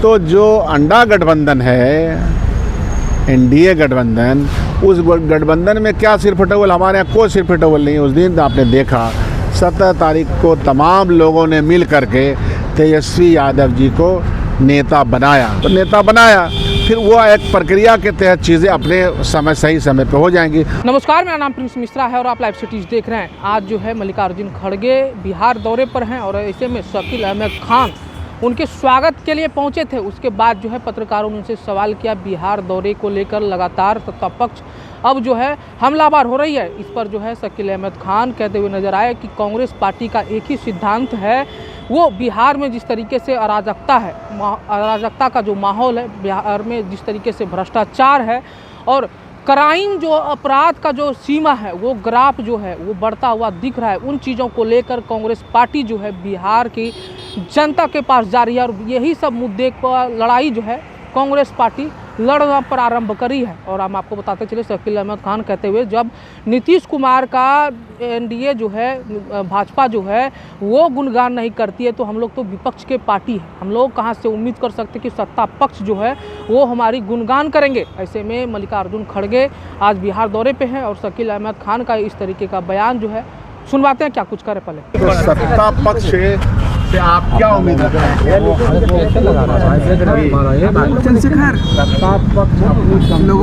तो जो अंडा गठबंधन है, एनडीए गठबंधन, उस गठबंधन में क्या सिरफटोल, हमारे यहाँ कोई सिरफटोल नहीं है। उस दिन आपने देखा 17 तारीख को तमाम लोगों ने मिल करके तेजस्वी यादव जी को नेता बनाया, तो नेता बनाया, फिर वो एक प्रक्रिया के तहत चीज़ें अपने समय सही समय पे हो जाएंगी। नमस्कार, मेरा नाम प्रिंस मिश्रा है और आप लाइव सिटीज देख रहे हैं। आज जो है मल्लिकार्जुन खड़गे बिहार दौरे पर हैं और ऐसे में शकील अहमद खान उनके स्वागत के लिए पहुंचे थे। उसके बाद जो है पत्रकारों ने उनसे सवाल किया बिहार दौरे को लेकर। लगातार सत्ता पक्ष अब जो है हमलावर हो रही है। इस पर जो है शकील अहमद खान कहते हुए नजर आए कि कांग्रेस पार्टी का एक ही सिद्धांत है, वो बिहार में जिस तरीके से अराजकता है, अराजकता का जो माहौल है, बिहार में जिस तरीके से भ्रष्टाचार है और क्राइम जो अपराध का जो सीमा है, वो ग्राफ जो है वो बढ़ता हुआ दिख रहा है। उन चीज़ों को लेकर कांग्रेस पार्टी जो है बिहार की जनता के पास जा रही है और यही सब मुद्दे पर लड़ाई जो है कांग्रेस पार्टी लड़ना प्रारंभ करी है। और हम आपको बताते चले, शकील अहमद खान कहते हुए जब नीतीश कुमार का एनडीए जो है, भाजपा जो है वो गुणगान नहीं करती है तो हम लोग तो विपक्ष के पार्टी है, हम लोग कहाँ से उम्मीद कर सकते कि सत्ता पक्ष जो है वो हमारी गुणगान करेंगे। ऐसे में मल्लिकार्जुन खड़गे आज बिहार दौरे पे हैं और शकील अहमद खान का इस तरीके का बयान जो है सुनवाते हैं, क्या कुछ करे पहले। तो सत्ता पक्ष से आप क्या उम्मीद रखते हैं? सत्ता पक्ष अपनी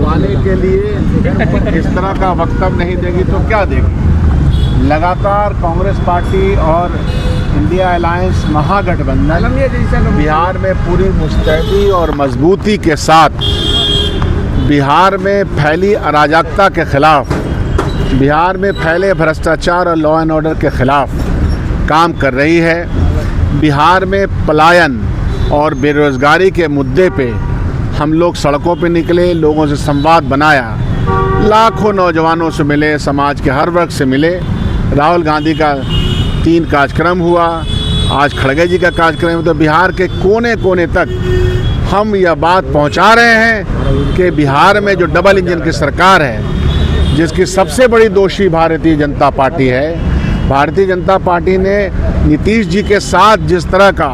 वाले के लिए इस तरह का वक्तव्य नहीं देगी तो क्या देगी? लगातार कांग्रेस पार्टी और इंडिया अलायंस महागठबंधन बिहार में पूरी मुस्तैदी और मजबूती के साथ बिहार में फैली अराजकता के खिलाफ, बिहार में फैले भ्रष्टाचार और लॉ एंड ऑर्डर के खिलाफ काम कर रही है। बिहार में पलायन और बेरोजगारी के मुद्दे पे हम लोग सड़कों पे निकले, लोगों से संवाद बनाया, लाखों नौजवानों से मिले, समाज के हर वर्ग से मिले। राहुल गांधी का 3 कार्यक्रम हुआ, आज खड़गे जी का कार्यक्रम, तो बिहार के कोने कोने तक हम यह बात पहुंचा रहे हैं कि बिहार में जो डबल इंजन की सरकार है, जिसकी सबसे बड़ी दोषी भारतीय जनता पार्टी है, भारतीय जनता पार्टी ने नीतीश जी के साथ जिस तरह का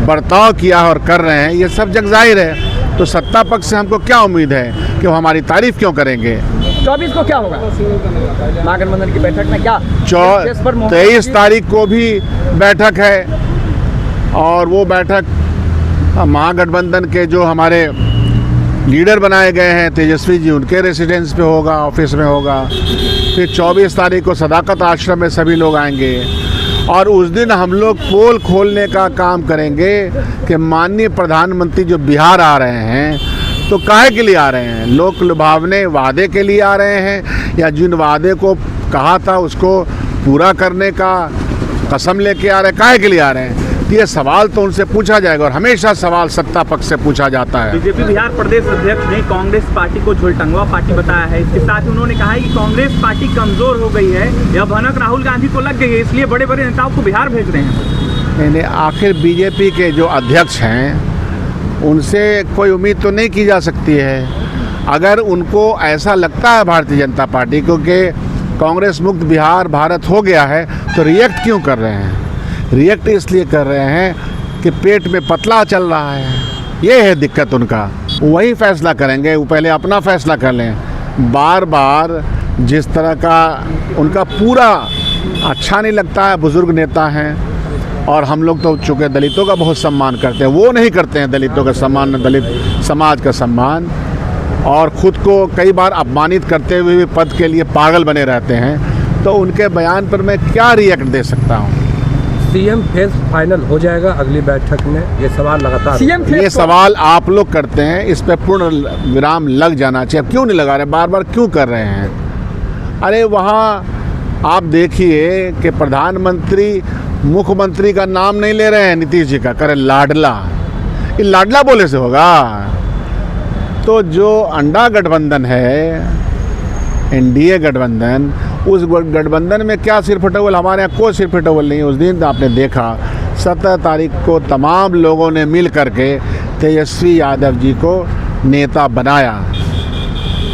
बर्ताव किया और कर रहे हैं, ये सब जग जाहिर है। तो सत्ता पक्ष से हमको क्या उम्मीद है कि वो हमारी तारीफ क्यों करेंगे? 24 को क्या होगा महागठबंधन की बैठक में? क्या 23 तारीख को भी बैठक है और वो बैठक महागठबंधन के जो हमारे लीडर बनाए गए हैं तेजस्वी जी, उनके रेसिडेंस पे होगा, ऑफिस में होगा। फिर 24 तारीख को सदाकत आश्रम में सभी लोग आएंगे और उस दिन हम लोग पोल खोलने का काम करेंगे कि माननीय प्रधानमंत्री जो बिहार आ रहे हैं तो काहे के लिए आ रहे हैं? लोक लुभावने वादे के लिए आ रहे हैं या जिन वादे को कहा था उसको पूरा करने का कसम लेके आ रहे हैं? काहे के लिए आ रहे हैं? ये सवाल तो उनसे पूछा जाएगा और हमेशा सवाल सत्ता पक्ष से पूछा जाता है। बीजेपी बिहार प्रदेश अध्यक्ष ने कांग्रेस पार्टी को झोलटंगवा पार्टी बताया है। इसके साथ ही उन्होंने कहा है कि कांग्रेस पार्टी कमजोर हो गई है, यह भनक राहुल गांधी को लग गई है, इसलिए बड़े बड़े नेताओं को बिहार भेज रहे हैं। नहीं, आखिर बीजेपी के जो अध्यक्ष हैं उनसे कोई उम्मीद तो नहीं की जा सकती है। अगर उनको ऐसा लगता है भारतीय जनता पार्टी को कि कांग्रेस मुक्त बिहार भारत हो गया है तो रिएक्ट क्यों कर रहे हैं? रिएक्ट इसलिए कर रहे हैं कि पेट में पतला चल रहा है, ये है दिक्कत उनका। वही फैसला करेंगे, वो पहले अपना फैसला कर लें। बार बार जिस तरह का उनका पूरा अच्छा नहीं लगता है। बुज़ुर्ग नेता हैं और हम लोग तो चूँकि दलितों का बहुत सम्मान करते हैं, वो नहीं करते हैं दलितों का सम्मान, दलित समाज का सम्मान, और ख़ुद को कई बार अपमानित करते हुए भी पद के लिए पागल बने रहते हैं। तो उनके बयान पर मैं क्या रिएक्ट दे सकता हूँ? सीएम फेज फाइनल हो जाएगा अगली बैठक में, ये सवाल लगातार ये सवाल आप लोग करते हैं, इस पे पूर्ण विराम लग जाना चाहिए। क्यों नहीं लगा रहे, बार बार क्यों कर रहे हैं? अरे वहाँ आप देखिए कि प्रधानमंत्री मुख्यमंत्री का नाम नहीं ले रहे हैं, नीतीश जी का करे लाडला। ये लाडला बोले से होगा? तो जो अंडा गठबंधन है, एनडीए गठबंधन, उस गठबंधन में क्या सिरफटोल, हमारे यहाँ कोई सिरफटोल नहीं है। उस दिन आपने देखा 17 तारीख को तमाम लोगों ने मिल करके तेजस्वी यादव जी को नेता बनाया,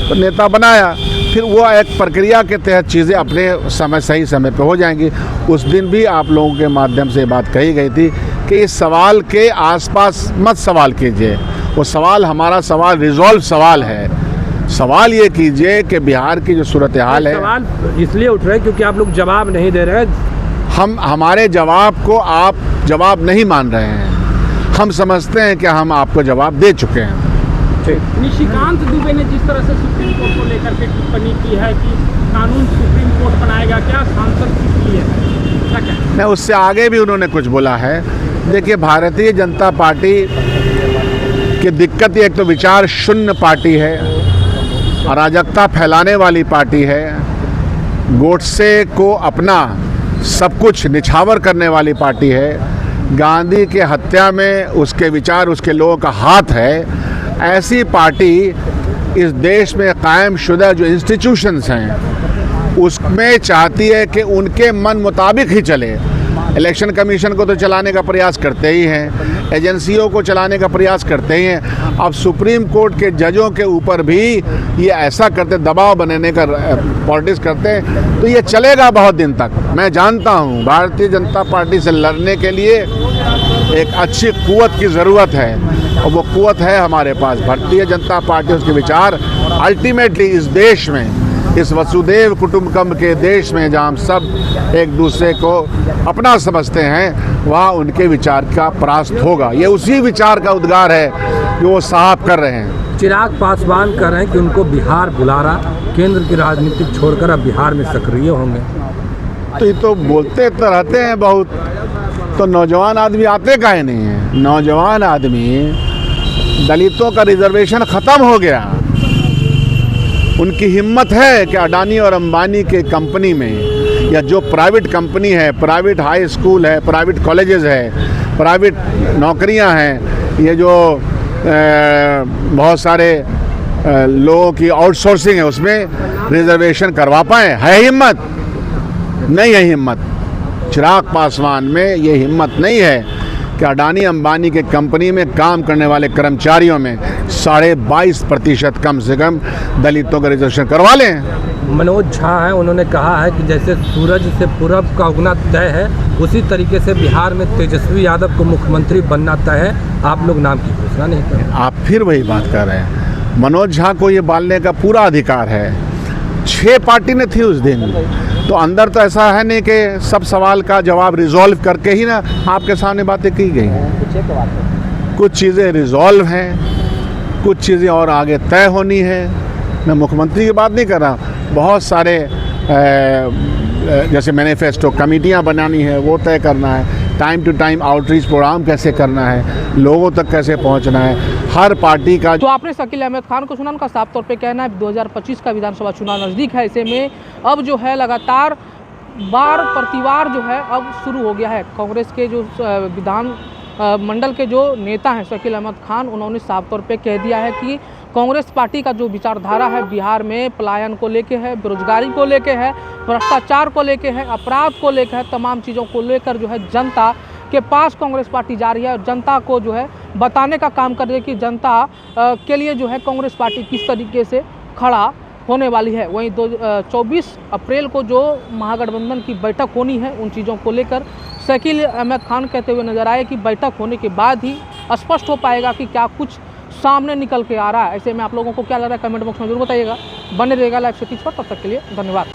तो नेता बनाया, फिर वो एक प्रक्रिया के तहत चीज़ें अपने समय सही समय पे हो जाएंगी। उस दिन भी आप लोगों के माध्यम से बात कही गई थी कि इस सवाल के आसपास मत सवाल कीजिए। वो सवाल हमारा सवाल रिजॉल्व सवाल है। सवाल ये कीजिए कि बिहार की जो सूरत हाल है, सवाल इसलिए उठ रहे हैं क्योंकि आप लोग जवाब नहीं दे रहे हैं। हमारे जवाब को आप जवाब नहीं मान रहे हैं। हम समझते हैं कि हम आपको जवाब दे चुके हैं। निशिकांत दुबे ने जिस तरह से सुप्रीम कोर्ट को लेकर के टिप्पणी की है कि कानून सुप्रीम कोर्ट बनाएगा, क्या सांसद किस लिए है, क्या नहीं, उससे आगे भी उन्होंने कुछ बोला है। देखिए, भारतीय जनता पार्टी की दिक्कत, एक तो विचार शून्य पार्टी है, अराजकता फैलाने वाली पार्टी है, गोडसे को अपना सब कुछ निछावर करने वाली पार्टी है, गांधी के हत्या में उसके विचार, उसके लोगों का हाथ है। ऐसी पार्टी इस देश में कायम शुदा जो इंस्टीट्यूशंस हैं उसमें चाहती है कि उनके मन मुताबिक ही चले। इलेक्शन कमीशन को तो चलाने का प्रयास करते ही हैं, एजेंसियों को चलाने का प्रयास करते ही हैं। अब सुप्रीम कोर्ट के जजों के ऊपर भी ये ऐसा करते, दबाव बनाने का पॉलिटिक्स करते हैं, तो ये चलेगा बहुत दिन तक। मैं जानता हूँ भारतीय जनता पार्टी से लड़ने के लिए एक अच्छी कुव्वत की ज़रूरत है, और वो कुव्वत है हमारे पास। भारतीय जनता पार्टी, उसके विचार अल्टीमेटली इस देश में, इस वसुदेव कुटुंबकम के देश में जहाँ हम सब एक दूसरे को अपना समझते हैं, वहाँ उनके विचार का परास्त होगा। ये उसी विचार का उद्गार है जो वो साहब कर रहे हैं। चिराग पासवान कह रहे हैं कि उनको बिहार बुला रहा, केंद्र की राजनीति छोड़कर अब बिहार में सक्रिय होंगे। तो ये तो बोलते तो रहते हैं बहुत, तो नौजवान आदमी आते काहे नहीं है? नौजवान आदमी, दलितों का रिजर्वेशन ख़त्म हो गया, उनकी हिम्मत है कि अडानी और अंबानी के कंपनी में, या जो प्राइवेट कंपनी है, प्राइवेट हाई स्कूल है, प्राइवेट कॉलेजेस है, प्राइवेट नौकरियां हैं, ये जो बहुत सारे लोगों की आउटसोर्सिंग है, उसमें रिजर्वेशन करवा पाएँ। है हिम्मत? नहीं है हिम्मत। चिराग पासवान में ये हिम्मत नहीं है कि अडानी अंबानी के कंपनी में काम करने वाले कर्मचारियों में 22.5% कम से कम दलितों का रिजर्वेशन करवा लें। मनोज झा हैं, उन्होंने कहा है कि जैसे सूरज से पूरब का उगना तय है, उसी तरीके से बिहार में तेजस्वी यादव को मुख्यमंत्री बनना तय है। आप लोग नाम की घोषणा नहीं कर रहे। आप फिर वही बात कर रहे हैं। मनोज झा को ये बोलने का पूरा अधिकार है। 6 पार्टी ने थी उस दिन, तो अंदर तो ऐसा है नहीं कि सब सवाल का जवाब रिजॉल्व करके ही ना आपके सामने बातें की गई हैं। कुछ चीज़ें रिजॉल्व हैं, कुछ चीज़ें और आगे तय होनी है। मैं मुख्यमंत्री की बात नहीं कर रहा, बहुत सारे जैसे मैनिफेस्टो कमेटियां बनानी है, वो तय करना है। Time to time outreach programme कैसे करना है, लोगों तक कैसे पहुंचना है, हर पार्टी का। तो आपने शकील अहमद खान को सुना, उनका साफ तौर पे कहना है 2025 का विधानसभा चुनाव नज़दीक है, ऐसे में अब जो है लगातार बार प्रतिवार जो है अब शुरू हो गया है। कांग्रेस के जो विधान मंडल के जो नेता हैं शकील अहमद खान, उन्होंने साफ तौर पे कह दिया है कि कांग्रेस पार्टी का जो विचारधारा है बिहार में पलायन को लेके है, बेरोजगारी को लेके है, भ्रष्टाचार को लेके है, अपराध को लेकर है, तमाम चीज़ों को लेकर जो है जनता के पास कांग्रेस पार्टी जा रही है और जनता को जो है बताने का काम कर रही है कि जनता के लिए जो है कांग्रेस पार्टी किस तरीके से खड़ा होने वाली है। वहीं 24 अप्रैल को जो महागठबंधन की बैठक होनी है, उन चीज़ों को लेकर शकील अहमद खान कहते हुए नजर आए कि बैठक होने के बाद ही स्पष्ट हो पाएगा कि क्या कुछ सामने निकल के आ रहा है। ऐसे में आप लोगों को क्या लग रहा है कमेंट बॉक्स में जरूर बताइएगा। बने रहेगा लाइव सिटीज पर, तब तक के लिए धन्यवाद।